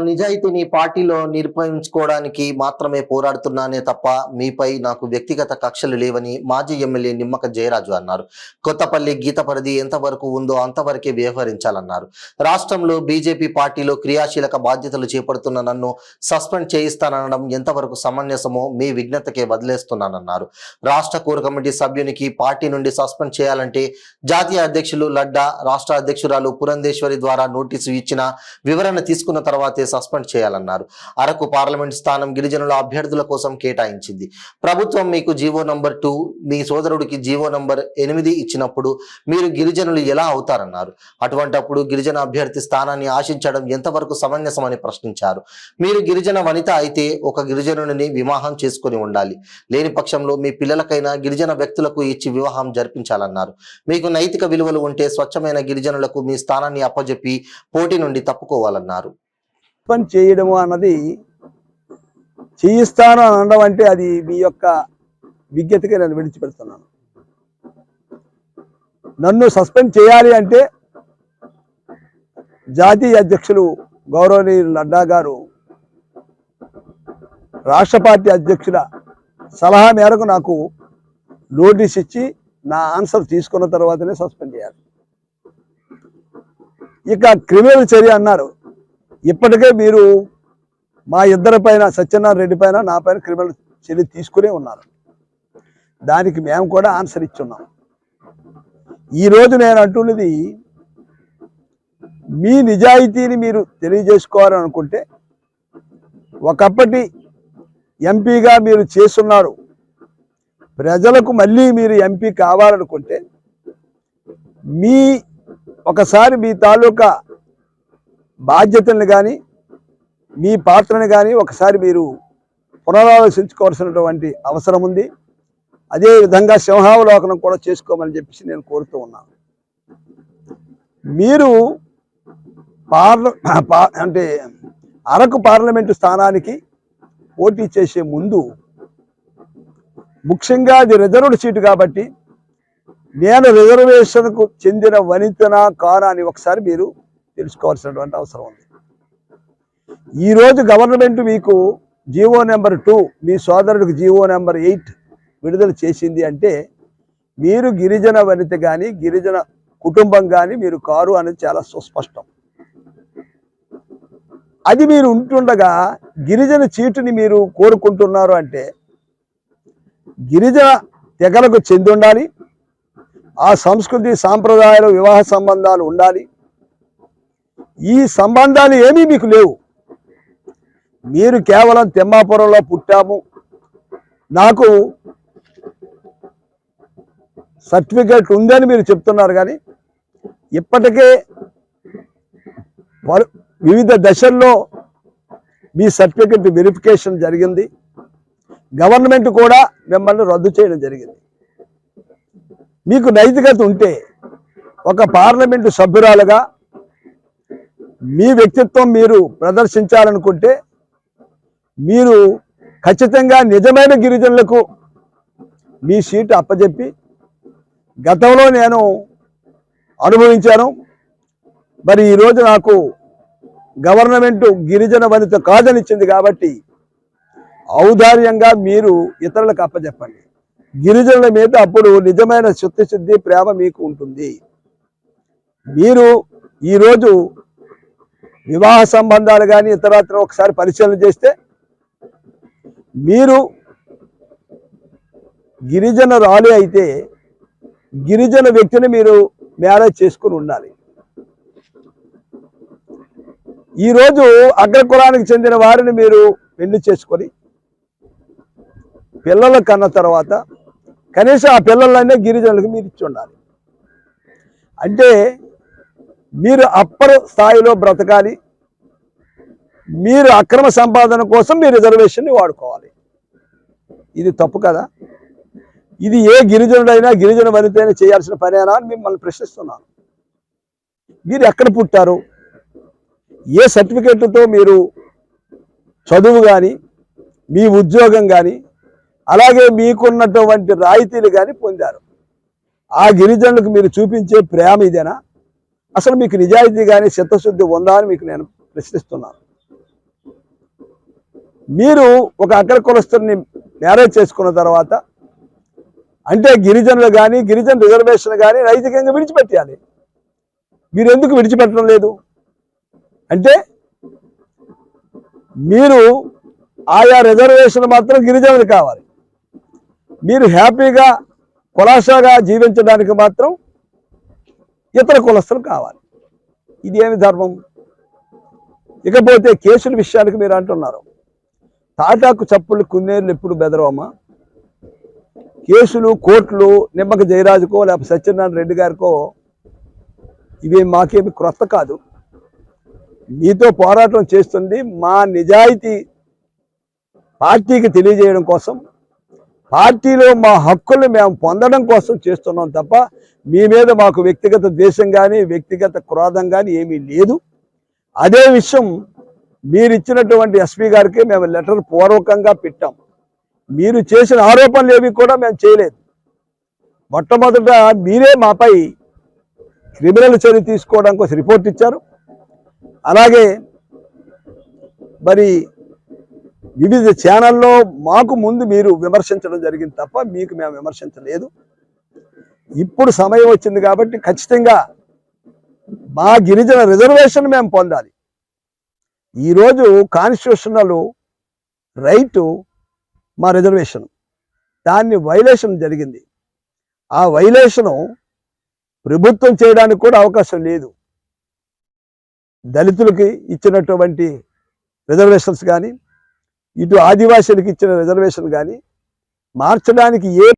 నిజాయితీని పార్టీలో నిరూపించుకోవడానికి మాత్రమే పోరాడుతున్నానే తప్ప మీపై నాకు వ్యక్తిగత కక్షలు లేవని మాజీ ఎమ్మెల్యే నిమ్మక జయరాజు అన్నారు. కొత్తపల్లి గీత పరిధి ఎంతవరకు ఉందో అంతవరకే వ్యవహరించాలన్నారు. రాష్ట్రంలో బీజేపీ పార్టీలో క్రియాశీలక బాధ్యతలు చేపడుతున్న నన్ను సస్పెండ్ చేయిస్తాననడం ఎంతవరకు సమంజసమో మీ విజ్ఞతకే వదిలేస్తున్నానన్నారు. రాష్ట్ర కోర్ కమిటీ సభ్యునికి పార్టీ నుండి సస్పెండ్ చేయాలంటే జాతీయ అధ్యక్షులు లడ్డా, రాష్ట్ర అధ్యక్షురాలు పురంధేశ్వరి ద్వారా నోటీసు ఇచ్చిన వివరణ తీసుకున్న తర్వాతే సస్పెండ్ చేయాలన్నారు. అరకు పార్లమెంట్ స్థానం గిరిజనుల అభ్యర్థుల కోసం కేటాయించింది. ప్రభుత్వం మీకు జీవో నంబర్ 2, మీ సోదరుడికి జీవో నంబర్ 8 ఇచ్చినప్పుడు మీరు గిరిజనులు ఎలా అవుతారన్నారు. అటువంటప్పుడు గిరిజన అభ్యర్థి స్థానాన్ని ఆశించడం ఎంతవరకు సమంజసమని ప్రశ్నించారు. మీరు గిరిజన వనిత అయితే ఒక గిరిజనుడిని వివాహం చేసుకుని ఉండాలి. లేని పక్షంలో మీ పిల్లలకైనా గిరిజన వ్యక్తులకు ఇచ్చి వివాహం జరిపించాలన్నారు. మీకు నైతిక విలువలు ఉంటే స్వచ్ఛమైన గిరిజనులకు మీ స్థానాన్ని అప్పజెప్పి పోటీ నుండి తప్పుకోవాలన్నారు. పని చేయడము అన్నది చేయిస్తాను అని అనడం అంటే అది మీ యొక్క విజ్ఞతగా నేను విడిచిపెడుతున్నాను. నన్ను సస్పెండ్ చేయాలి అంటే జాతీయ అధ్యక్షులు గౌరవనీయులు నడ్డా గారు రాష్ట్ర పార్టీ అధ్యక్షుల సలహా మేరకు నాకు నోటీస్ ఇచ్చి నా ఆన్సర్ తీసుకున్న తర్వాతనే సస్పెండ్ చేయాలి. ఇక క్రిమినల్ చర్య అన్నారు. ఇప్పటికే మీరు మా ఇద్దరి పైన, సత్యనారాయణ రెడ్డి పైన, నా పైన క్రిమినల్ చర్య తీసుకునే ఉన్నారు. దానికి మేము కూడా ఆన్సర్ ఇచ్చున్నాం. ఈరోజు నేను అంటున్నది, మీ నిజాయితీని మీరు తెలియజేసుకోవాలని అనుకుంటే, ఒకప్పటి ఎంపీగా మీరు చేస్తున్నారు, ప్రజలకు మళ్ళీ మీరు ఎంపీ కావాలనుకుంటే ఒకసారి మీ తాలూకా బాధ్యతలను కానీ మీ పాత్రను కానీ ఒకసారి మీరు పునరాలోచించుకోవాల్సినటువంటి అవసరం ఉంది. అదేవిధంగా సింహావలోకనం కూడా చేసుకోమని చెప్పేసి నేను కోరుతూ ఉన్నాను. మీరు అంటే అరకు పార్లమెంటు స్థానానికి పోటీ చేసే ముందు, ముఖ్యంగా అది రిజర్వ్డ్ సీటు కాబట్టి నేను రిజర్వేషన్కు చెందిన వనితనా కానా అని ఒకసారి మీరు తెలుసుకోవాల్సినటువంటి అవసరం ఉంది. ఈరోజు గవర్నమెంట్ మీకు జీవో నెంబర్ 2, మీ సోదరుడికి జీవో నెంబర్ 8 విడుదల చేసింది అంటే మీరు గిరిజన వనిత కానీ గిరిజన కుటుంబం కానీ మీరు కారు అనేది చాలా సుస్పష్టం. అది మీరు ఉంటుండగా గిరిజన చీటుని మీరు కోరుకుంటున్నారు అంటే గిరిజన తెగలకు చెంది ఉండాలి, ఆ సంస్కృతి సాంప్రదాయాలు వివాహ సంబంధాలు ఉండాలి. ఈ సంబంధాలు ఏమీ మీకు లేవు. మీరు కేవలం తిమ్మాపురంలో పుట్టాము, నాకు సర్టిఫికేట్ ఉందని మీరు చెప్తున్నారు. కానీ ఇప్పటికే వివిధ దశల్లో మీ సర్టిఫికేట్ వెరిఫికేషన్ జరిగింది. గవర్నమెంట్ కూడా మిమ్మల్ని రద్దు చేయడం జరిగింది. మీకు నైతికత ఉంటే ఒక పార్లమెంటు సభ్యురాలుగా మీ వ్యక్తిత్వం మీరు ప్రదర్శించాలనుకుంటే మీరు ఖచ్చితంగా నిజమైన గిరిజనులకు మీ సీటు అప్పచెప్పి, గతంలో నేను అనుభవించాను, మరి ఈరోజు నాకు గవర్నమెంట్ గిరిజన వనిత కాదనిచ్చింది కాబట్టి ఔదార్యంగా మీరు ఇతరులకు అప్పచెప్పండి. గిరిజనుల మీద అప్పుడు నిజమైన చిత్తశుద్ధి, ప్రేమ మీకు ఉంటుంది. మీరు ఈరోజు వివాహ సంబంధాలు కానీ ఇతరత్ర ఒకసారి పరిశీలన చేస్తే మీరు గిరిజన రాలి అయితే గిరిజన వ్యక్తిని మీరు మ్యారేజ్ చేసుకుని ఉండాలి. ఈరోజు అగ్రకులానికి చెందిన వారిని మీరు పెళ్లి చేసుకొని పిల్లలు కన్న తర్వాత కనీసం ఆ పిల్లలనే గిరిజనులకు మీరు ఇచ్చి ఉండాలి. అంటే మీరు అప్పర్ స్థాయిలో బ్రతకాలి. మీరు అక్రమ సంపాదన కోసం మీ రిజర్వేషన్ని వాడుకోవాలి. ఇది తప్పు కదా? ఇది ఏ గిరిజనుడైనా గిరిజన వనితైనా చేయాల్సిన పనేనా అని మిమ్మల్ని ప్రశ్నిస్తున్నాను. మీరు ఎక్కడ పుట్టారు, ఏ సర్టిఫికేట్తో మీరు చదువు కానీ మీ ఉద్యోగం కానీ అలాగే మీకున్నటువంటి రాయితీలు కానీ పొందారు? ఆ గిరిజనులకు మీరు చూపించే ప్రేమ ఇదేనా? అసలు మీకు నిజాయితీ కానీ చిత్తశుద్ధి ఉందా అని మీకు నేను ప్రశ్నిస్తున్నాను. మీరు ఒక అగ్ర కులస్తుని మ్యారేజ్ చేసుకున్న తర్వాత అంటే గిరిజనులు కానీ గిరిజన రిజర్వేషన్ కానీ నైతికంగా విడిచిపెట్టాలి. మీరు ఎందుకు విడిచిపెట్టడం లేదు అంటే మీరు ఆయా రిజర్వేషన్ మాత్రం గిరిజనులు కావాలి. మీరు హ్యాపీగా కులాసాగా జీవించడానికి మాత్రం ఇతర కులస్తులు కావాలి. ఇది ఏమి ధర్మం? ఇకపోతే కేసుల విషయానికి మీరు అంటున్నారు, తాటాకు చప్పులు కున్నేళ్ళు ఎప్పుడు బెదరవమ్మా. కేసులు కోర్టులు నిమ్మక జయరాజుకో లేకపోతే సత్యనారాయణ రెడ్డి గారికో ఇవి మాకేమి క్రొత్త కాదు. మీతో పోరాటం చేస్తుంది మా నిజాయితీ పార్టీకి తెలియజేయడం కోసం, పార్టీలో మా హక్కుల్ని మేము పొందడం కోసం చేస్తున్నాం తప్ప మీ మీద మాకు వ్యక్తిగత ద్వేషం కానీ వ్యక్తిగత క్రోధం కానీ ఏమీ లేదు. అదే విషయం మీరు ఇచ్చినటువంటి ఎస్పీ గారికి మేము లెటర్ పూర్వకంగా పెట్టాం. మీరు చేసిన ఆరోపణలు ఏవి కూడా మేము చేయలేదు. మొట్టమొదట మీరే మాపై క్రిమినల్ చర్య తీసుకోవడం కోసం రిపోర్ట్ ఇచ్చారు. అలాగే మరి వివిధ ఛానల్లో మాకు ముందు మీరు విమర్శించడం జరిగింది తప్ప మీకు మేము విమర్శించలేదు. ఇప్పుడు సమయం వచ్చింది కాబట్టి ఖచ్చితంగా మా గిరిజన రిజర్వేషన్ మేము పొందాలి. ఈరోజు కాన్స్టిట్యూషనల్ రైటు మా రిజర్వేషన్, దాన్ని వైలేషన్ జరిగింది. ఆ వైలేషను ప్రభుత్వం చేయడానికి కూడా అవకాశం లేదు. దళితులకి ఇచ్చినటువంటి రిజర్వేషన్స్ కానీ ఇటు ఆదివాసీలకు ఇచ్చిన రిజర్వేషన్ కానీ మార్చడానికి ఏ